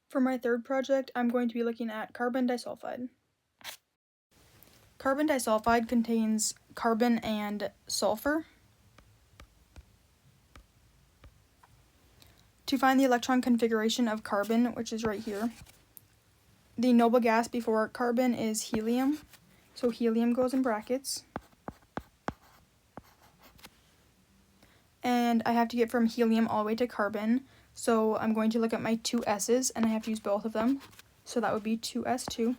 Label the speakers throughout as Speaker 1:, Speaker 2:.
Speaker 1: For my third project, I'm going to be looking at carbon disulfide. Carbon disulfide contains carbon and sulfur. To find the electron configuration of carbon, which is right here, the noble gas before carbon is helium, so helium goes in brackets. And I have to get from helium all the way to carbon, so I'm going to look at my two S's, and I have to use both of them, so that would be 2s2.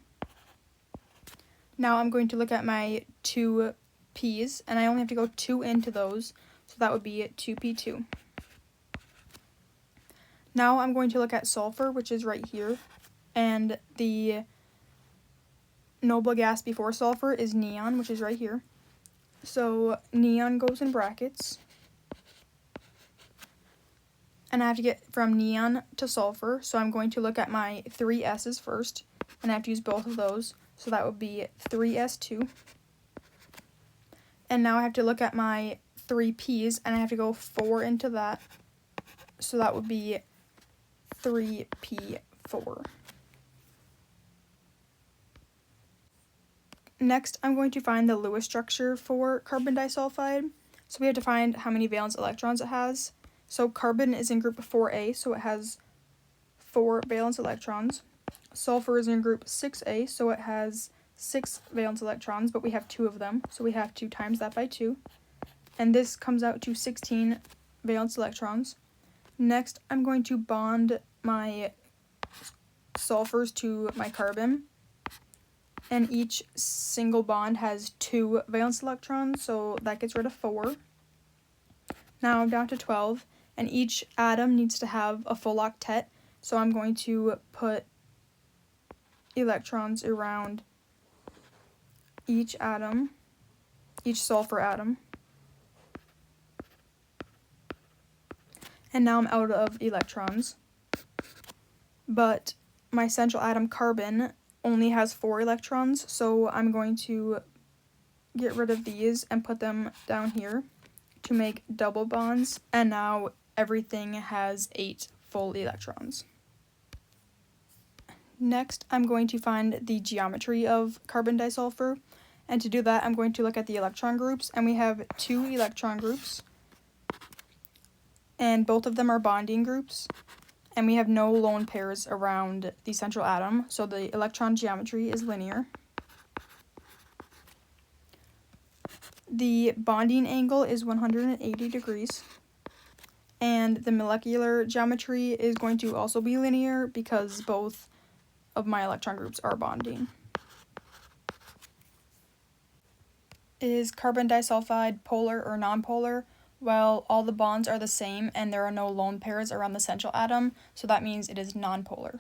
Speaker 1: Now I'm going to look at my two P's, and I only have to go 2 into those, so that would be 2p2. Now I'm going to look at sulfur, which is right here, and the noble gas before sulfur is neon, which is right here. So neon goes in brackets, and I have to get from neon to sulfur, so I'm going to look at my 3 S's first, and I have to use both of those, so that would be 3s2. And now I have to look at my 3 P's, and I have to go 4 into that, so that would be 3p4. Next, I'm going to find the Lewis structure for carbon disulfide. So we have to find how many valence electrons it has. So carbon is in group 4a, so it has 4 valence electrons. Sulfur is in group 6a, so it has 6 valence electrons, but we have 2 of them, so we have to times that by 2. And this comes out to 16 valence electrons. Next, I'm going to bond my sulfurs to my carbon, and each single bond has 2 valence electrons, so that gets rid of 4. Now I'm down to 12, and each atom needs to have a full octet, so I'm going to put electrons around each atom, each sulfur atom. And now I'm out of electrons. But my central atom carbon only has 4 electrons, so I'm going to get rid of these and put them down here to make double bonds, and now everything has 8 full electrons. Next, I'm going to find the geometry of carbon disulfur, and to do that, I'm going to look at the electron groups, and we have 2 electron groups, and both of them are bonding groups, and we have no lone pairs around the central atom, so the electron geometry is linear. The bonding angle is 180 degrees, and the molecular geometry is going to also be linear because both of my electron groups are bonding. Is carbon disulfide polar or nonpolar? Well, all the bonds are the same and there are no lone pairs around the central atom, so that means it is nonpolar.